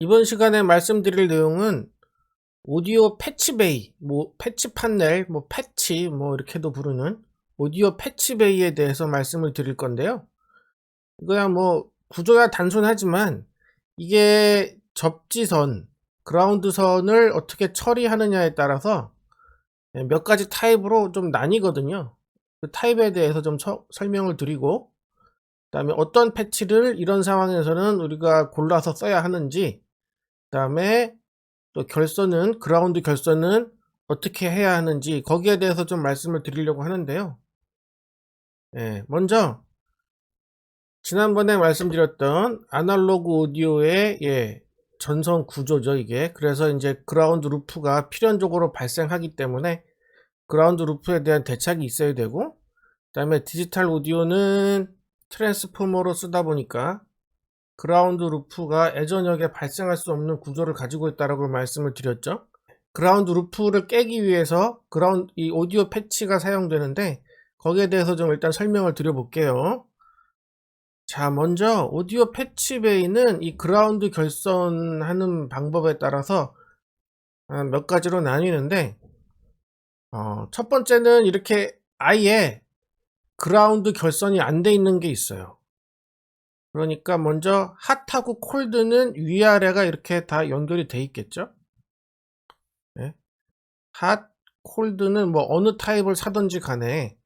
이번 시간에 말씀드릴 내용은 오디오 패치베이, 패치 판넬, 패치, 이렇게도 부르는 오디오 패치베이에 대해서 말씀을 드릴 건데요. 이거야 구조야 단순하지만 이게 접지선, 그라운드선을 어떻게 처리하느냐에 따라서 몇 가지 타입으로 좀 나뉘거든요. 그 타입에 대해서 좀 설명을 드리고, 그 다음에 어떤 패치를 이런 상황에서는 우리가 골라서 써야 하는지, 그 다음에 또 그라운드 결선은 어떻게 해야 하는지 거기에 대해서 좀 말씀을 드리려고 하는데요. 먼저 지난번에 말씀드렸던 아날로그 오디오의 전선 구조죠, 이게. 그래서 이제 그라운드 루프가 필연적으로 발생하기 때문에 그라운드 루프에 대한 대책이 있어야 되고, 그 다음에 디지털 오디오는 트랜스포머로 쓰다 보니까 그라운드 루프가 예전역에 발생할 수 없는 구조를 가지고 있다라고 말씀을 드렸죠. 그라운드 루프를 깨기 위해서 이 오디오 패치가 사용되는데, 거기에 대해서 좀 일단 설명을 드려볼게요. 자, 먼저 오디오 패치베이는 이 그라운드 결선하는 방법에 따라서 몇 가지로 나뉘는데, 첫 번째는 이렇게 아예 그라운드 결선이 안 돼 있는 게 있어요. 그러니까 먼저 핫하고 콜드는 위아래가 이렇게 다 연결이 돼 있겠죠. 핫, 콜드는 어느 타입을 사든지 간에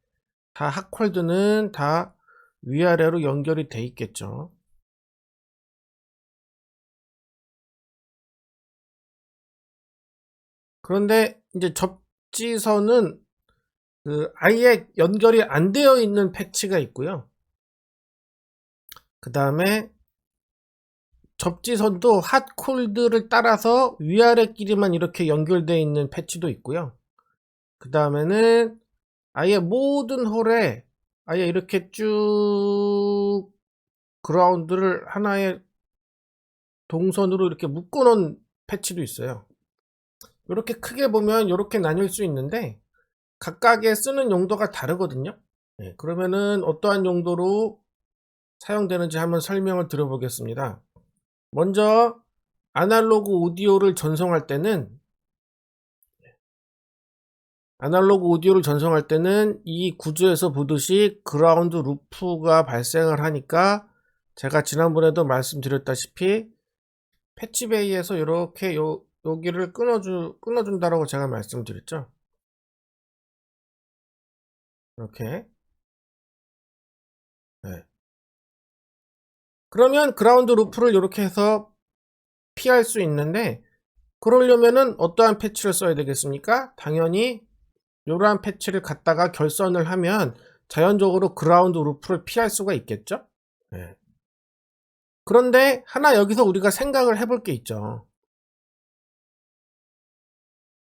다 핫콜드는 다 위아래로 연결이 돼 있겠죠. 그런데 이제 접지선은 아예 연결이 안 되어 있는 패치가 있고요. 그 다음에 접지선도 핫, 콜드를 따라서 위아래끼리만 이렇게 연결되어 있는 패치도 있고요. 그 다음에는 아예 모든 홀에 아예 이렇게 쭉 그라운드를 하나의 동선으로 이렇게 묶어 놓은 패치도 있어요. 이렇게 크게 보면 이렇게 나뉠 수 있는데 각각의 쓰는 용도가 다르거든요. 그러면은 어떠한 용도로 사용되는지 한번 설명을 드려보겠습니다. 먼저 아날로그 오디오를 전송할 때는 이 구조에서 보듯이 그라운드 루프가 발생을 하니까, 제가 지난번에도 말씀드렸다시피 패치베이에서 이렇게 여기를 끊어준다라고 제가 말씀드렸죠. 이렇게. 그러면 그라운드 루프를 이렇게 해서 피할 수 있는데, 그러려면은 어떠한 패치를 써야 되겠습니까? 당연히 이러한 패치를 갖다가 결선을 하면 자연적으로 그라운드 루프를 피할 수가 있겠죠. 그런데 하나 여기서 우리가 생각을 해볼 게 있죠.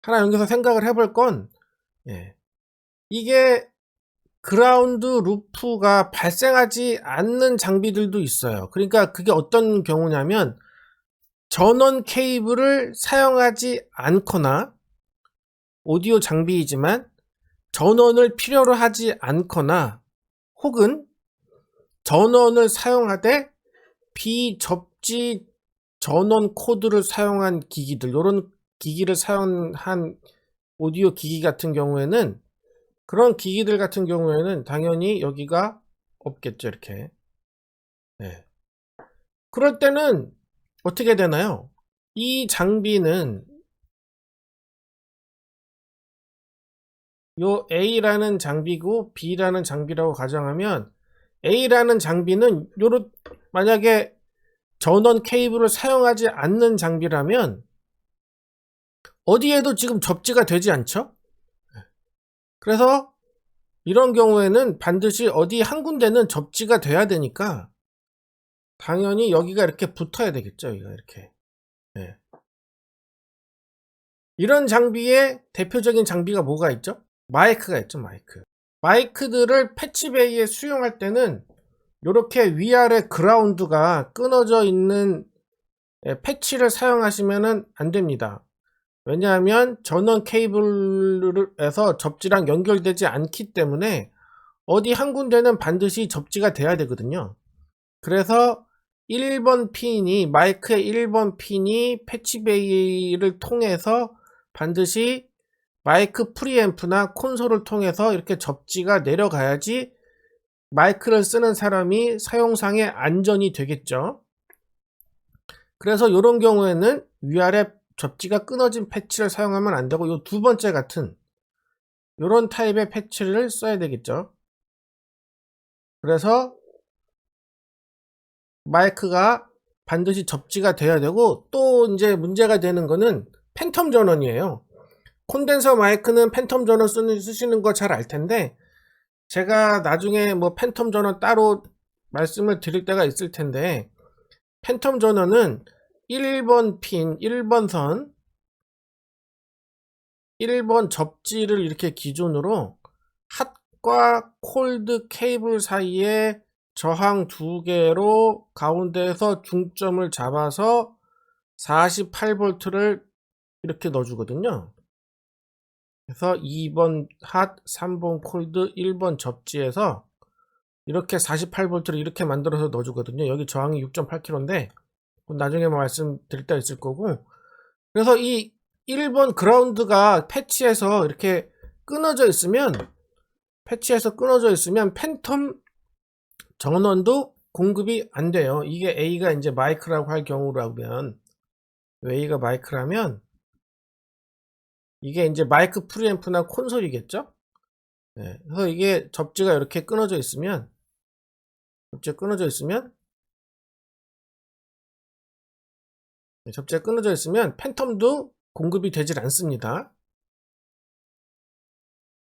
하나 여기서 생각을 해볼 건, 이게 그라운드 루프가 발생하지 않는 장비들도 있어요. 그러니까 그게 어떤 경우냐면, 전원 케이블을 사용하지 않거나, 오디오 장비이지만 전원을 필요로 하지 않거나, 혹은 전원을 사용하되 비접지 전원 코드를 사용한 기기들, 이런 기기를 사용한 오디오 기기 같은 경우에는, 그런 기기들 같은 경우에는 당연히 여기가 없겠죠, 이렇게. 그럴 때는 어떻게 되나요? 이 장비는 요 A라는 장비고 B라는 장비라고 가정하면, A라는 장비는 만약에 전원 케이블을 사용하지 않는 장비라면 어디에도 지금 접지가 되지 않죠? 그래서 이런 경우에는 반드시 어디 한 군데는 접지가 돼야 되니까 당연히 여기가 이렇게 붙어야 되겠죠. 이렇게. 이런 장비의 대표적인 장비가 뭐가 있죠? 마이크가 있죠, 마이크. 마이크들을 패치베이에 수용할 때는 이렇게 위아래 그라운드가 끊어져 있는 패치를 사용하시면 안 됩니다. 왜냐하면 전원 케이블에서 접지랑 연결되지 않기 때문에 어디 한 군데는 반드시 접지가 돼야 되거든요. 그래서 1번 핀이 마이크의 1번 핀이 패치베이를 통해서 반드시 마이크 프리앰프나 콘솔을 통해서 이렇게 접지가 내려가야지 마이크를 쓰는 사람이 사용상에 안전이 되겠죠. 그래서 이런 경우에는 위아래 접지가 끊어진 패치를 사용하면 안 되고 이 두 번째 같은 이런 타입의 패치를 써야 되겠죠. 그래서 마이크가 반드시 접지가 돼야 되고, 또 이제 문제가 되는 거는 팬텀 전원이에요. 콘덴서 마이크는 팬텀 전원 쓰시는 거 잘 알 텐데, 제가 나중에 뭐 팬텀 전원 따로 말씀을 드릴 때가 있을 텐데, 팬텀 전원은 1번 핀, 1번 선, 1번 접지를 이렇게 기준으로 핫과 콜드 케이블 사이에 저항 두 개로 가운데에서 중점을 잡아서 48V를 이렇게 넣어주거든요. 그래서 2번 핫, 3번 콜드, 1번 접지에서 이렇게 48V를 이렇게 만들어서 넣어주거든요. 여기 저항이 6.8kg인데 나중에 말씀드릴 때 있을 거고, 그래서 이 1번 그라운드가 패치에서 이렇게 끊어져 있으면 팬텀 전원도 공급이 안 돼요. 이게 A가 이제 마이크라고 할 경우라면, A가 마이크라면 이게 이제 마이크 프리앰프나 콘솔이겠죠? 네, 그래서 이게 접지가 이렇게 끊어져 있으면 접지가 끊어져 있으면 팬텀도 공급이 되질 않습니다.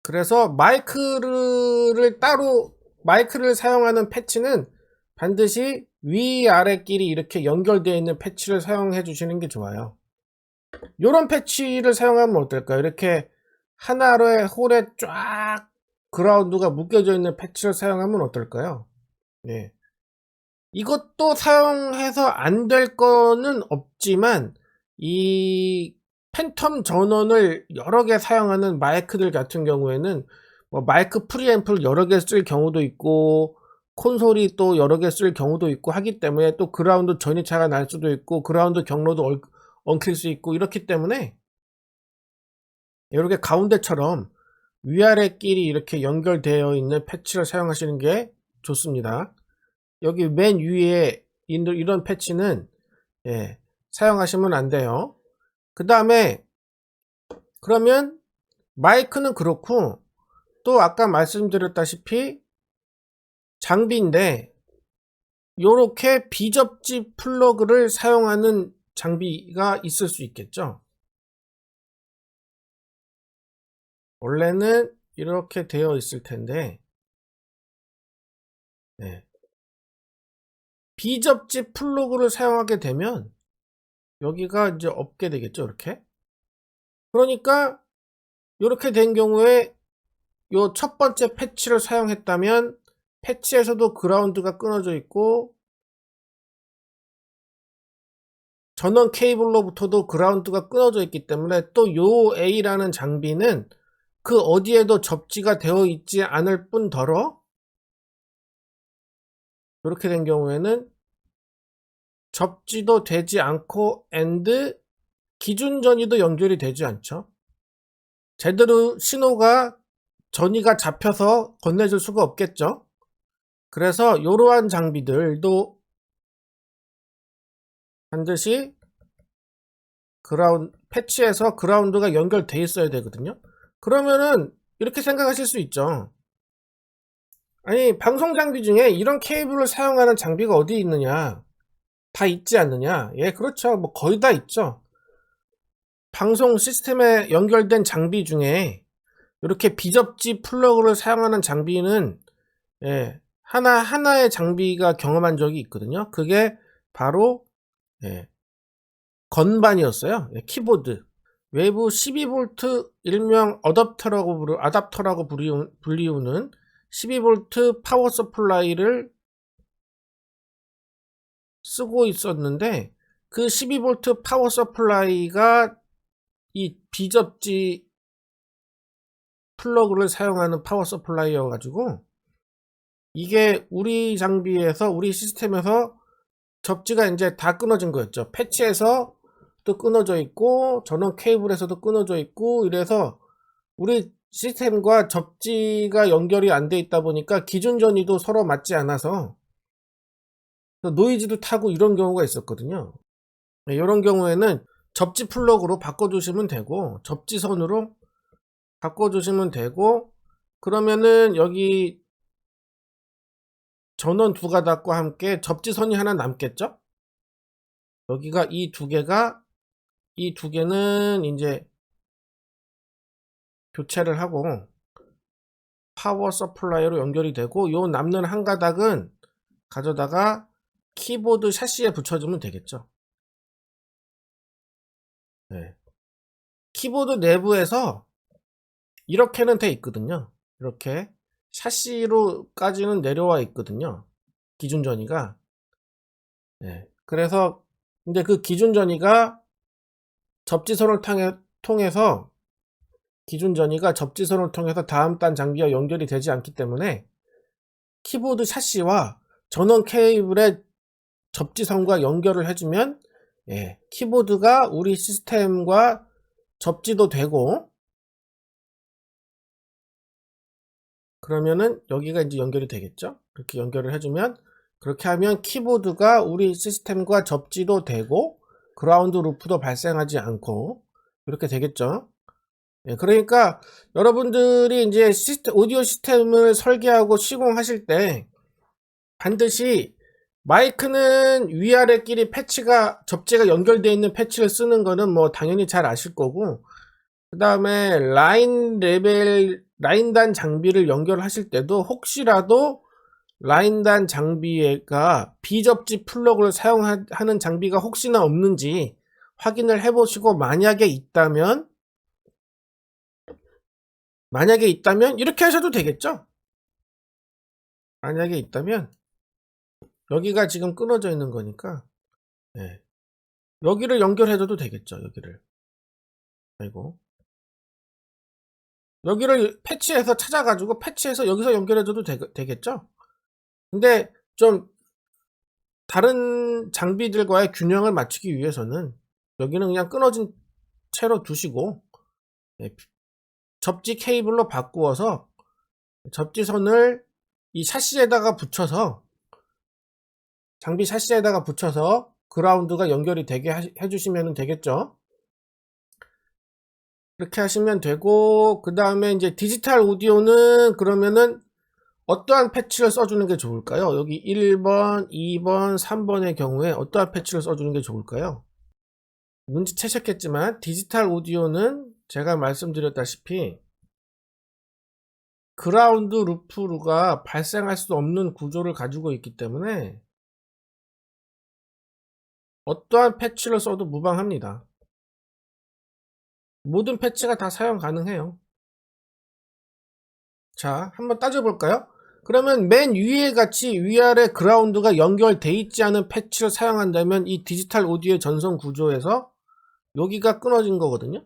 그래서 마이크를 사용하는 패치는 반드시 위아래끼리 이렇게 연결되어 있는 패치를 사용해 주시는 게 좋아요. 이런 패치를 사용하면 어떨까요? 이렇게 하나의 홀에 쫙 그라운드가 묶여져 있는 패치를 사용하면 어떨까요? 예. 이것도 사용해서 안 될 거는 없지만, 이 팬텀 전원을 여러 개 사용하는 마이크들 같은 경우에는 뭐 마이크 프리앰프를 여러 개 쓸 경우도 있고, 콘솔이 또 여러 개 쓸 경우도 있고 하기 때문에, 또 그라운드 전이차가 날 수도 있고, 그라운드 경로도 엉킬 수 있고, 이렇기 때문에 이렇게 가운데처럼 위아래끼리 이렇게 연결되어 있는 패치를 사용하시는 게 좋습니다. 여기 맨 위에 이런 패치는 사용하시면 안 돼요. 그 다음에 그러면 마이크는 그렇고, 또 아까 말씀드렸다시피 장비인데 요렇게 비접지 플러그를 사용하는 장비가 있을 수 있겠죠. 원래는 이렇게 되어 있을 텐데, 비접지 플러그를 사용하게 되면 여기가 이제 없게 되겠죠. 이렇게. 그러니까 이렇게 된 경우에 요 첫 번째 패치를 사용했다면 패치에서도 그라운드가 끊어져 있고, 전원 케이블로부터도 그라운드가 끊어져 있기 때문에, 또 요 A라는 장비는 그 어디에도 접지가 되어 있지 않을 뿐더러 이렇게 된 경우에는 접지도 되지 않고 기준 전이도 연결이 되지 않죠. 제대로 전이가 잡혀서 건네줄 수가 없겠죠. 그래서 이러한 장비들도 반드시 패치에서 그라운드가 연결돼 있어야 되거든요. 그러면은 이렇게 생각하실 수 있죠. 아니, 방송 장비 중에 이런 케이블을 사용하는 장비가 어디 있느냐? 다 있지 않느냐? 예, 그렇죠. 뭐 거의 다 있죠. 방송 시스템에 연결된 장비 중에 이렇게 비접지 플러그를 사용하는 장비는 하나의 장비가 경험한 적이 있거든요. 그게 바로 건반이었어요. 키보드. 외부 12V 일명 어댑터라고 불리우는 12V 파워 서플라이를 쓰고 있었는데, 그 12V 파워 서플라이가 이 비접지 플러그를 사용하는 파워 서플라이여 가지고, 이게 우리 시스템에서 접지가 이제 다 끊어진 거였죠. 패치에서 또 끊어져 있고 전원 케이블에서도 끊어져 있고 이래서 우리 시스템과 접지가 연결이 안 돼 있다 보니까 기준 전위도 서로 맞지 않아서 노이즈도 타고 이런 경우가 있었거든요. 이런 경우에는 접지 플러그로 바꿔주시면 되고 접지선으로 바꿔주시면 되고 그러면은 여기 전원 두 가닥과 함께 접지선이 하나 남겠죠? 여기가 이 두 개는 이제 교체를 하고 파워 서플라이로 연결이 되고 요 남는 한 가닥은 가져다가 키보드 샤시에 붙여주면 되겠죠. 네. 키보드 내부에서 이렇게는 돼 있거든요. 이렇게 샤시로까지는 내려와 있거든요. 기준 전위가. 네. 그래서 근데 그 기준 전위가 접지선을 통해서 기준 전위가 접지선을 통해서 다음 단 장비와 연결이 되지 않기 때문에 키보드 샤시와 전원 케이블의 접지선과 연결을 해주면 키보드가 우리 시스템과 접지도 되고 그러면은 여기가 이제 연결이 되겠죠. 그렇게 연결을 해주면 그렇게 하면 키보드가 우리 시스템과 접지도 되고 그라운드 루프도 발생하지 않고 이렇게 되겠죠. 그러니까 여러분들이 이제 오디오 시스템을 설계하고 시공하실 때 반드시 마이크는 위아래끼리 접지가 연결되어 있는 패치를 쓰는 거는 뭐 당연히 잘 아실 거고 그 다음에 라인단 장비를 연결하실 때도 혹시라도 라인단 장비가 비접지 플러그를 사용하는 장비가 혹시나 없는지 확인을 해보시고 만약에 있다면 이렇게 하셔도 되겠죠. 만약에 있다면 여기가 지금 끊어져 있는 거니까 여기를 연결해줘도 되겠죠. 여기를 아이고 여기를 패치해서 찾아가지고 패치해서 여기서 연결해줘도 되겠죠. 근데 좀 다른 장비들과의 균형을 맞추기 위해서는 여기는 그냥 끊어진 채로 두시고 접지 케이블로 바꾸어서 접지선을 이 샤시에다가 붙여서 장비 샤시에다가 붙여서 그라운드가 연결이 되게 해주시면 되겠죠. 그렇게 하시면 되고 그 다음에 이제 디지털 오디오는 그러면은 어떠한 패치를 써주는 게 좋을까요? 여기 1번, 2번, 3번의 경우에 어떠한 패치를 써주는 게 좋을까요? 눈치채셨겠지만 디지털 오디오는 제가 말씀드렸다시피 그라운드 루프가 발생할 수 없는 구조를 가지고 있기 때문에 어떠한 패치를 써도 무방합니다. 모든 패치가 다 사용 가능해요. 자, 한번 따져볼까요? 그러면 맨 위에 같이 위아래 그라운드가 연결돼 있지 않은 패치를 사용한다면 이 디지털 오디오의 전선 구조에서 여기가 끊어진 거거든요.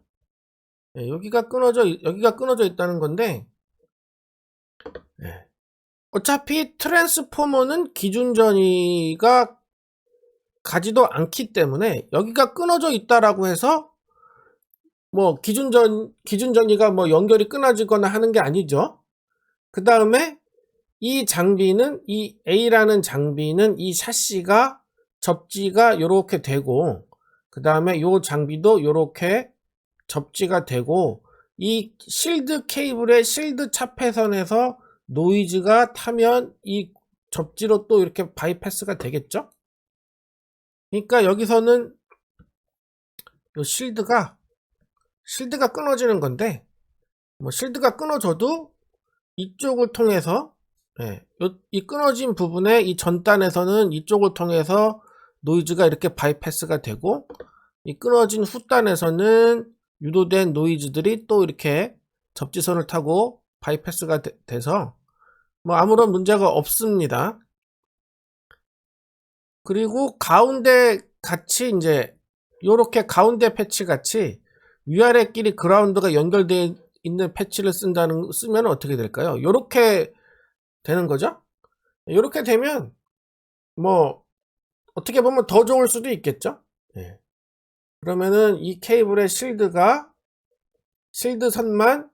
여기가 끊어져 있다는 건데 어차피 트랜스포머는 기준 전위가 가지도 않기 때문에 여기가 끊어져 있다라고 해서 뭐 기준 전위가 뭐 연결이 끊어지거나 하는 게 아니죠. 그 다음에 이 장비는 이 A라는 장비는 이 샤시가 접지가 요렇게 되고 그 다음에 요 장비도 요렇게 접지가 되고 이 실드 케이블의 실드 차폐선에서 노이즈가 타면 이 접지로 또 이렇게 바이패스가 되겠죠. 그러니까 여기서는 요 실드가 끊어지는 건데 뭐 실드가 끊어져도 이쪽을 통해서 이 끊어진 부분에 이 전단에서는 이쪽을 통해서 노이즈가 이렇게 바이패스가 되고 이 끊어진 후단에서는 유도된 노이즈들이 또 이렇게 접지선을 타고 바이패스가 돼서 뭐 아무런 문제가 없습니다. 그리고 가운데 같이 이제 요렇게 가운데 패치 같이 위아래끼리 그라운드가 연결되어 있는 패치를 쓰면 어떻게 될까요? 요렇게 되는 거죠. 요렇게 되면 뭐 어떻게 보면 더 좋을 수도 있겠죠. 예. 그러면은 이 케이블의 실드가 실드 선만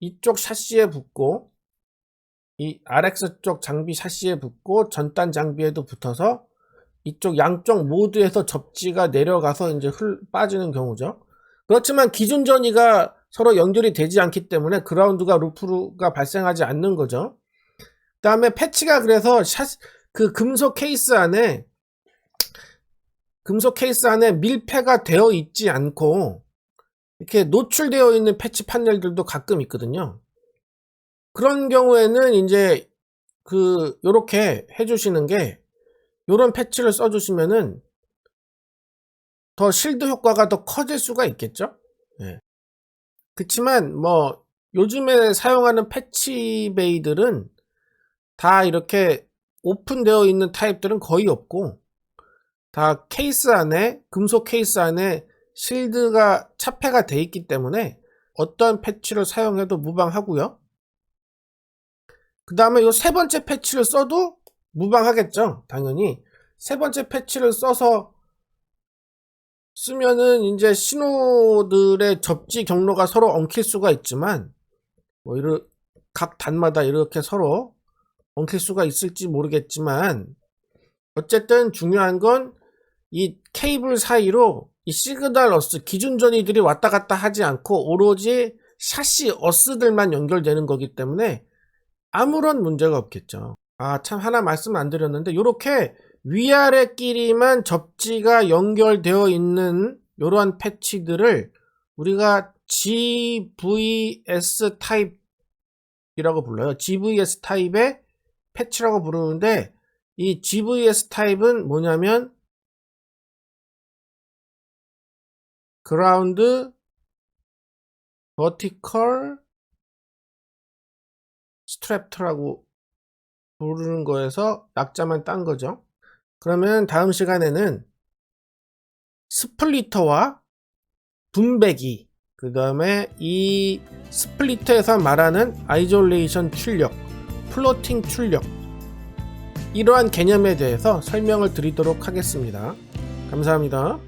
이쪽 샤시에 붙고 이 RX 쪽 장비 샤시에 붙고 전단 장비에도 붙어서 이쪽 양쪽 모두에서 접지가 내려가서 이제 빠지는 경우죠. 그렇지만 기존 전이가 서로 연결이 되지 않기 때문에 그라운드가 루프가 발생하지 않는 거죠. 그 다음에 패치가 그래서 그 금속 케이스 안에 밀폐가 되어 있지 않고 이렇게 노출되어 있는 패치 판넬들도 가끔 있거든요. 그런 경우에는 이제 요렇게 해주시는 게, 요런 패치를 써주시면은 더 실드 효과가 더 커질 수가 있겠죠. 예. 그치만 뭐 요즘에 사용하는 패치 베이들은 다 이렇게 오픈되어 있는 타입들은 거의 없고, 다 케이스 안에, 금속 케이스 안에 실드가 차폐가 돼 있기 때문에 어떤 패치를 사용해도 무방하고요. 그 다음에 요 세 번째 패치를 써도 무방하겠죠. 당연히 세 번째 패치를 쓰면은 이제 신호들의 접지 경로가 서로 엉킬 수가 있지만, 뭐 각 단마다 이렇게 서로 엉킬 수가 있을지 모르겠지만, 어쨌든 중요한 건 이 케이블 사이로 이 시그널 어스 기준 전이들이 왔다 갔다 하지 않고 오로지 샤시 어스들만 연결되는 거기 때문에 아무런 문제가 없겠죠. 참 하나 말씀 안 드렸는데, 요렇게 위아래끼리만 접지가 연결되어 있는 이러한 패치들을 우리가 GVS 타입이라고 불러요. GVS 타입의 패치라고 부르는데, 이 GVS 타입은 뭐냐면 그라운드 버티컬 스트랩트라고 부르는 거에서 약자만 딴 거죠. 그러면 다음 시간에는 스플리터와 분배기, 그 다음에 이 스플리터에서 말하는 아이솔레이션 출력, 플로팅 출력, 이러한 개념에 대해서 설명을 드리도록 하겠습니다. 감사합니다.